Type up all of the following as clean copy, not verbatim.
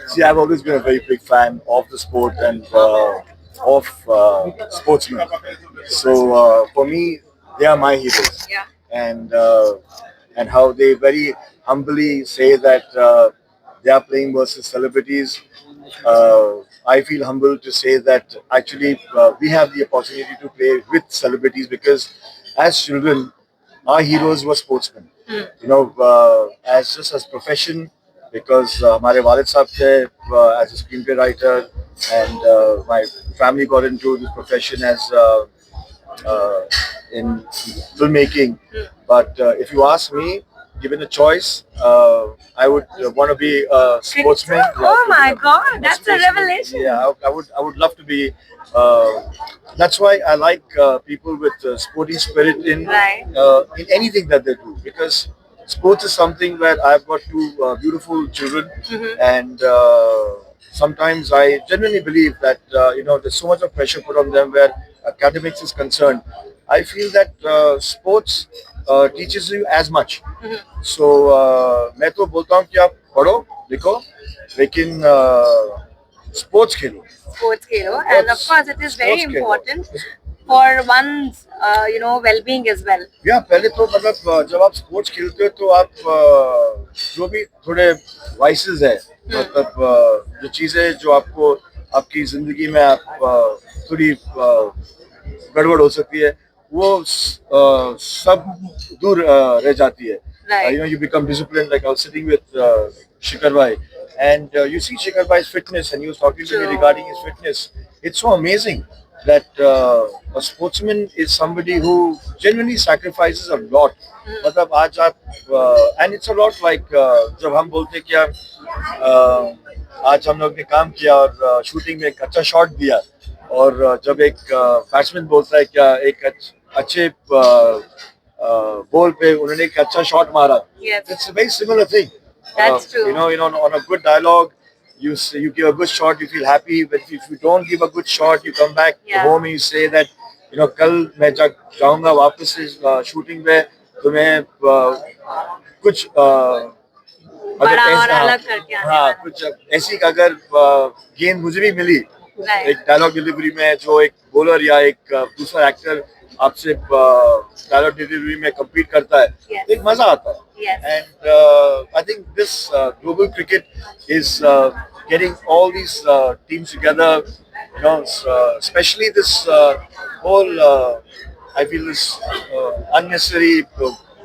See, I've always been a very big fan of the sport and of sportsmen. So for me, they are my heroes, Yeah. and and how they very humbly say that they are playing versus celebrities. I feel humbled to say that actually we have the opportunity to play with celebrities because as children, our heroes were sportsmen. You know, as just as profession, because हमारे वालिद साहब थे as a screenplay writer, and my family got into this profession as uh, in filmmaking. But if you ask me, given a choice, I would want to be a sportsman. Cricketer? Yeah, Oh my God, a that's a sportsman. revelation. Yeah, I would love to be. That's why I like people with sporting spirit Right. in anything that they do, because sports is something where I've got two beautiful children, and sometimes I genuinely believe that there's so much of pressure put on them where academics is concerned. I feel that sports teaches you as much. So मैं तो बोलता हूँ कि आप पढ़ो लिखो लेकिन sports Khelo. Sports hero, and of course, it is very Sports Khelo. important for one's, well-being as well. या पहले तो मतलब जब आप स्पोर्ट्स खेलते हो तो आप जो भी थोड़े वाइसेस है, मतलब जो चीजें जो आपको आपकी जिंदगी में आप थोड़ी गड़बड़ हो सकती है वो सब दूर रह जाती है. Right. You become disciplined. Like I was sitting with Shikhar Bhai, and you see Shikhar Bhai's fitness, and he was talking to me True. regarding his fitness. It's so amazing that a sportsman is somebody who genuinely sacrifices a lot. मतलब आज आप and it's a lot like जब हम बोलते हैं कि आज हम लोग ने काम किया और शूटिंग में एक अच्छा शॉट दिया, और जब एक बैट्समैन बोलता है क्या एक अच्छे बॉल पे उन्होंने एक अच्छा शॉट मारा. Yes. It's a very similar thing. That's true. On a good dialogue, you give a good shot, you feel happy. But if you don't give a good shot, you come back Yeah. home and you say that कल मैं जब जाऊंगा वापस से shooting पे तो मैं कुछ बड़ा और अलग करके आने हाँ वाला. कुछ ऐसी अगर गेंद मुझे भी मिली Right. एक डायलॉग डिलीवरी में, जो एक बॉलर या एक दूसरा एक्टर आपसे डायलॉग डिलीवरी में compete करता है, Yes. तो एक मजा आता है. Yes. And I think this global cricket is getting all these teams together. Especially this whole I feel this unnecessary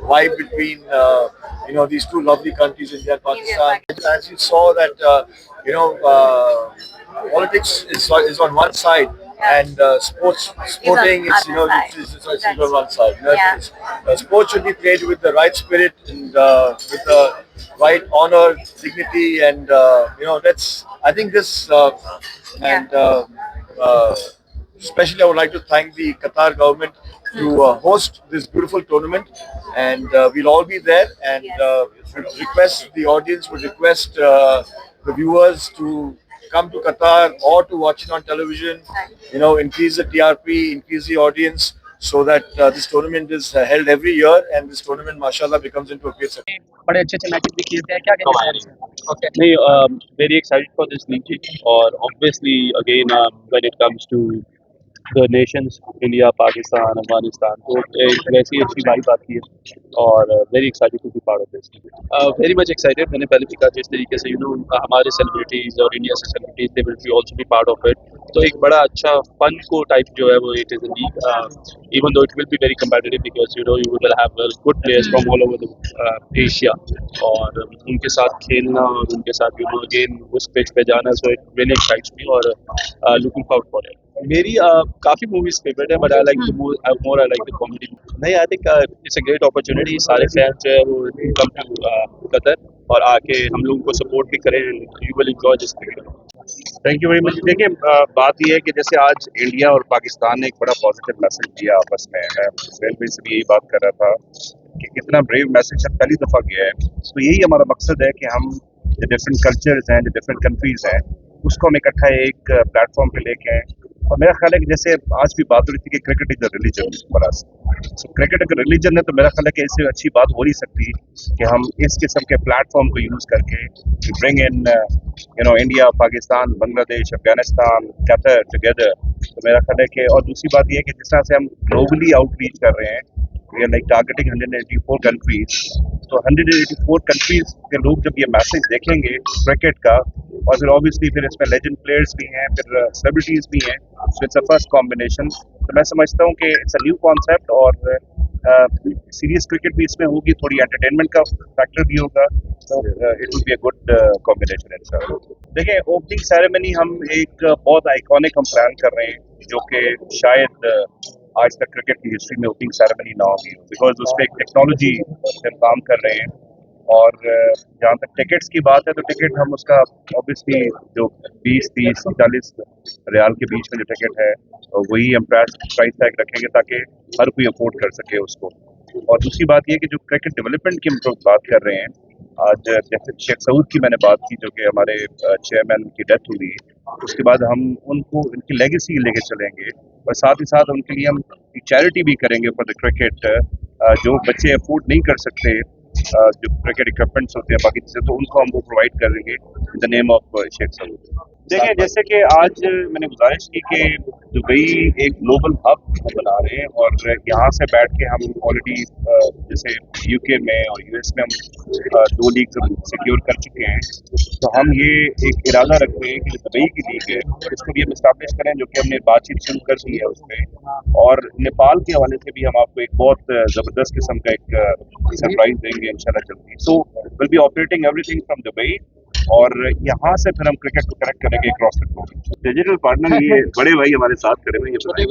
vibe between these two lovely countries, India and Pakistan. As you saw that politics is on one side, and sporting is it's on one side. Yeah. Sports should be played with the right spirit and with the right honor, dignity, and that's. I think this and especially I would like to thank the Qatar government to host this beautiful tournament, and we'll all be there. And would request the audience, would request the viewers to come to Qatar or to watch it on television. Increase the TRP, increase the audience, so that this tournament is held every year, and this tournament, mashallah, becomes into a great success. बड़े अच्छे अच्छे matches भी किए थे क्या कहते हैं okay नहीं very excited for this league और obviously again when it comes to the nations India Pakistan Afghanistan तो एक वैसी अच्छी वाइब आती है और very excited to be part of this very much excited मैंने पहले भी कहा जिस तरीके से हमारे सेलिब्रिटीज और इंडिया से celebrities they will be also be part of it तो एक बड़ा अच्छा फन को टाइप जो है वो it is a league even though it will be very competitive because you will have good players from all over the Asia और उनके साथ खेलना और उनके साथ again उस pitch पे जाना so it really excites me और looking forward for it. मेरी काफ़ी मूवीज फेवरेट है but I like more I like the comedy नहीं I think it's a great opportunity सारे फैंस जो है वो कम टू कतर और आके हम लोगों को सपोर्ट भी करें you will enjoy this cricket thank you very much देखिए बात यह है कि जैसे आज इंडिया और पाकिस्तान ने एक बड़ा पॉजिटिव मैसेज दिया आपस में मैं रेलवे से भी यही बात कर रहा था कि कितना ब्रेव मैसेज पहली दफ़ा गया है तो यही हमारा मकसद है कि हम जो डिफरेंट कल्चर्स हैं जो डिफरेंट कंट्रीज़ हैं उसको हम इकट्ठा एक प्लेटफॉर्म पे लेके आए और मेरा ख्याल है कि जैसे आज भी बात हो रही थी कि क्रिकेट इज अ रिलीजन बड़ा सो क्रिकेट अगर रिलीजन है तो मेरा ख्याल है कि इससे अच्छी बात हो नहीं सकती कि हम इस किस्म के प्लेटफॉर्म को यूज़ करके bring in India, Pakistan, Bangladesh, Afghanistan, Qatar together. तो मेरा ख्याल है कि, और दूसरी बात ये है कि जिस तरह से हम ग्लोबली आउटरीच कर रहे हैं, we are like targeting 184 countries. तो 184 कंट्रीज के लोग जब ये मैसेज देखेंगे क्रिकेट का, और फिर ऑब्वियसली फिर इसमें लेजेंड प्लेयर्स भी हैं, फिर सेलिब्रिटीज भी हैं, so it's a first combination. तो मैं समझता हूँ कि इट्स अ न्यू कॉन्सेप्ट, और सीरियस क्रिकेट भी इसमें होगी, थोड़ी एंटरटेनमेंट का फैक्टर भी होगा, तो it will be a good combination इनशाल्लाह। देखिए, ओपनिंग सेरेमनी हम एक बहुत आइकॉनिक हम प्लान कर रहे हैं, जो कि शायद आज तक क्रिकेट की हिस्ट्री में ओपनिंग सेरेमनी ना होगी, बिकॉज उस पर एक टेक्नोलॉजी से हम काम कर रहे हैं। और जहाँ तक टिकट्स की बात है, तो टिकट हम उसका ऑब्वियसली जो 20, 30, 40 रियाल के बीच में जो टिकट है, वही हम प्राइस टैग रखेंगे ताकि हर कोई अफोर्ड कर सके उसको। और दूसरी बात ये कि जो क्रिकेट डेवलपमेंट की हम लोग बात कर रहे हैं, आज जैसे शेख सऊद की मैंने बात की, जो कि हमारे चेयरमैन की डेथ हुई, उसके बाद हम उनको उनकी लेगेसी लेके चलेंगे, और साथ ही साथ उनके लिए हम चैरिटी भी करेंगे फॉर द क्रिकेट। जो बच्चे अफोर्ड नहीं कर सकते जो क्रिकेट इक्विपमेंट्स होते हैं बाकी चीज़ें, तो उनको हम वो प्रोवाइड कर देंगे in the name of Sheikh Saud. देखिए, जैसे कि आज मैंने गुजारिश की कि दुबई एक ग्लोबल हब बना रहे हैं, और यहाँ से बैठ के हम ऑलरेडी जैसे यूके में और यूएस में हम 2 लीग सिक्योर कर चुके हैं। तो हम ये एक इरादा रख रहे हैं कि जो दुबई की लीग है इसको भी हम इस्टाब्लिश करें, जो कि हमने बातचीत शुरू कर दी है उसमें। और नेपाल के हवाले से भी हम आपको एक बहुत ज़बरदस्त किस्म का एक सरप्राइज देंगे इंशाल्लाह जल्दी। So will be operating everything from Dubai, और यहाँ से फिर हम क्रिकेट को कनेक्ट करेंगे क्रॉस टेक्नोलॉजी। डिजिटल पार्टनर ये बड़े भाई हमारे साथ खड़े हुए हैं, छोटे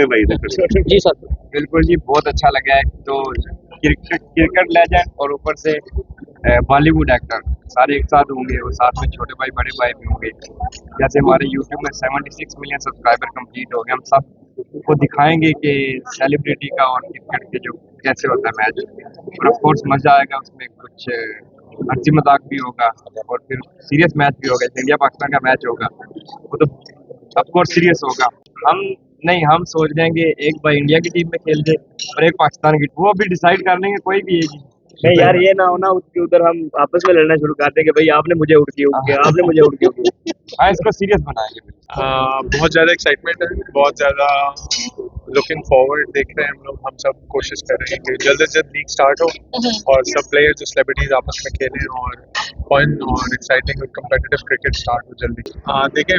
भाई इधर खड़े। जी सर, बिल्कुल जी, बहुत अच्छा लगा है। तो क्रिकेट लेजेंड और ऊपर से बॉलीवुड एक्टर सारे एक साथ होंगे, और साथ में छोटे भाई बड़े भाई भी होंगे। जैसे हमारे यूट्यूब में 76 मिलियन सब्सक्राइबर कंप्लीट हो गए, हम सब को दिखाएंगे कि सेलिब्रिटी का और क्रिकेट के जो कैसे होता है मैच। और ऑफ कोर्स मज़ा आएगा उसमें, कुछ हंसी मजाक भी होगा, और फिर सीरियस मैच भी होगा। इंडिया पाकिस्तान का मैच होगा, वो तो ऑफ कोर्स सीरियस होगा। हम सोच लेंगे एक भाई इंडिया की टीम में खेल दे और एक पाकिस्तान की, वो अभी डिसाइड कर लेंगे कोई भी एक ही। नहीं यार, ये ना हो ना उसके उधर हम आपस में लड़ना शुरू कर दें कि भाई आपने मुझे आउट किया, आपने मुझे आउट किया। हाँ, इसको सीरियस बनाएंगे। बहुत ज़्यादा एक्साइटमेंट है, बहुत ज़्यादा लुकिंग फॉरवर्ड देख रहे हैं हम लोग। हम सब कोशिश कर रहे हैं कि जल्द से जल्द लीग स्टार्ट हो और सब प्लेयर्स जो सेलिब्रिटीज आपस में खेलें, और फन और एक्साइटिंग और कम्पिटिटिव क्रिकेट स्टार्ट हो जल्दी। देखें,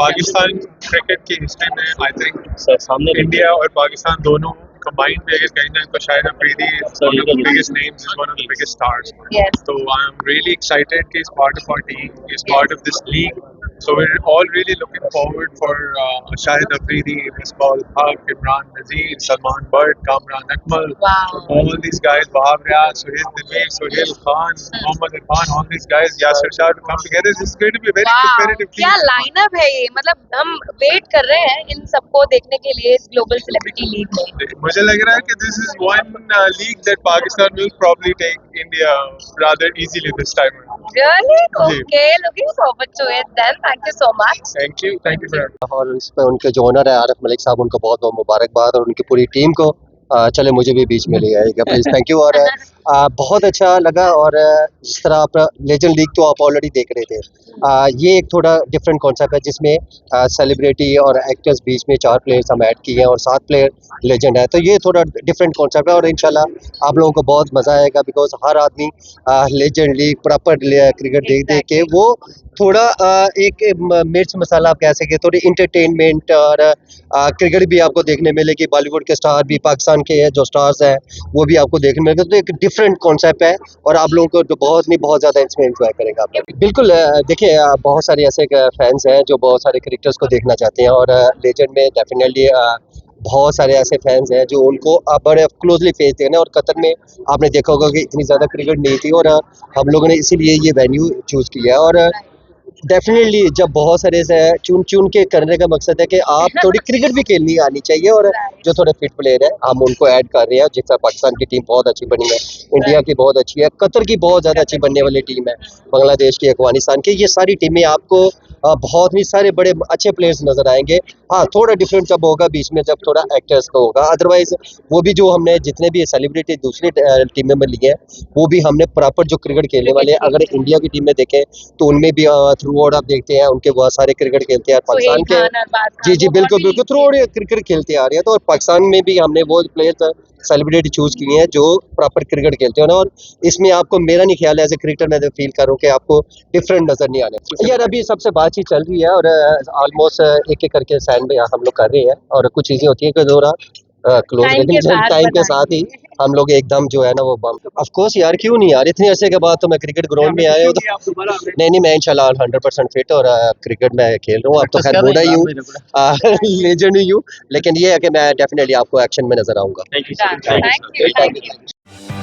पाकिस्तान क्रिकेट की हिस्ट्री में आई थिंक इंडिया और पाकिस्तान दोनों combined में अगर कहीं ना तो शायद Afridi is one of the biggest names, is one of the biggest stars. Yes. So I'm really excited कि he's part of our team, he's part of this league. So we're all really looking forward for Shahid Afridi, Misbah Haq, Imran Nazir, Salman Butt, Kamran Akmal, Wow. all these guys, Wahab Riaz, Suhail Dilmeer, Suhail Khan, Mohammad Irfan, all these guys, Yasir Shah to come together. This is going to be a very Wow. competitive क्या team. Lineup है ये, मतलब हम wait कर रहे हैं इन सबको देखने के लिए इस ग्लोबल सेलिब्रिटी लीग में। मुझे लग रहा है कि this is one league that Pakistan will probably take India rather easily this time around. Really? Ji. Okay, looking forward to it then. Thank you so much. Thank you for that. और इस पे उनके जो owner है आरिफ मलिक साहब, उनको बहुत बहुत मुबारकबाद, और उनकी पूरी टीम को। चले मुझे भी बीच में ले आएगा प्लीज, थैंक यू। और बहुत अच्छा लगा। और जिस तरह आप लेजेंड लीग तो आप ऑलरेडी देख रहे थे, ये एक थोड़ा डिफरेंट कॉन्सेप्ट है जिसमें सेलिब्रिटी और एक्टर्स बीच में 4 प्लेयर्स हम ऐड किए हैं और 7 प्लेयर लेजेंड है। तो ये थोड़ा डिफरेंट कॉन्सेप्ट है, और इंशाल्लाह आप लोगों को बहुत मज़ा आएगा, बिकॉज हर आदमी लेजेंड लीग प्रॉपर क्रिकेट देख देख के वो थोड़ा एक मिर्च मसाला आप कह सके, थोड़ी इंटरटेनमेंट और क्रिकेट भी आपको देखने मिलेगी। बॉलीवुड के स्टार भी, पाकिस्तान के जो स्टार्स हैं वो भी आपको देखने मिलेंगे। तो एक डिफरेंट कॉन्सेप्ट है, और आप लोगों को बहुत ज़्यादा इसमें एंजॉय करेगा आप लोग। बिल्कुल, देखिए बहुत सारे ऐसे फैंस हैं जो बहुत सारे क्रिकेटर्स को देखना चाहते हैं, और लेजेंड में डेफिनेटली बहुत सारे ऐसे फैंस हैं जो उनको बड़े क्लोजली फेस देना है। और कतर में आपने देखा होगा कि इतनी ज़्यादा क्रिकेट नहीं थी, और हम लोगों ने इसीलिए ये वेन्यू चूज़ किया है। और डेफिनेटली जब बहुत सारे से चुन के करने का मकसद है कि आप थोड़ी क्रिकेट भी खेलनी आनी चाहिए, और जो थोड़े फिट प्लेयर है हम उनको ऐड कर रहे हैं। जिस तरह पाकिस्तान की टीम बहुत अच्छी बनी है, इंडिया की बहुत अच्छी है, कतर की बहुत ज़्यादा अच्छी बनने वाली टीम है, बांग्लादेश की, अफगानिस्तान की, ये सारी टीमें आपको बहुत ही सारे बड़े अच्छे प्लेयर्स नजर आएंगे। हाँ, थोड़ा डिफरेंट जब होगा बीच में, जब थोड़ा एक्टर्स का होगा, अदरवाइज वो भी जो हमने जितने भी सेलिब्रिटी दूसरी टीम में लिए हैं वो भी हमने प्रॉपर जो क्रिकेट खेलने वाले हैं। अगर इंडिया की टीम में देखें तो उनमें भी थ्रू आउट आप देखते हैं उनके बहुत सारे क्रिकेट खेलते हैं पाकिस्तान के। जी जी, बिल्कुल बिल्कुल, थ्रू आउट क्रिकेट खेलते आ रहे हैं। तो और पाकिस्तान में भी हमने वो प्लेयर्स सेलिब्रिटी चूज किए हैं जो प्रॉपर क्रिकेट खेलते हैं ना। और इसमें आपको, मेरा नहीं ख्याल है एज ए क्रिकेटर मैं फील करूँ कि आपको डिफरेंट नजर नहीं आने यार। अभी सबसे बातचीत चल रही है और ऑलमोस्ट एक एक करके साइन में हम लोग कर रहे हैं। और कुछ चीजें होती है कि थोड़ा क्लोज टाइम के लेकिन साथ टाइम के साथ ही हम लोग एकदम जो है ना वो बम। ऑफ कोर्स यार, क्यों नहीं यार, इतने अरसे के बाद तो मैं क्रिकेट ग्राउंड में आया हूँ तो आप दोबारा आ गए। नहीं मैं इंशाल्लाह 100% फिट और क्रिकेट में खेल रहा हूँ। अब तो खैर बूढ़ा ही हूँ, लेजेंड ही हूँ, लेकिन ये है कि मैं डेफिनेटली आपको एक्शन में नजर आऊंगा। Thank you. Thank you.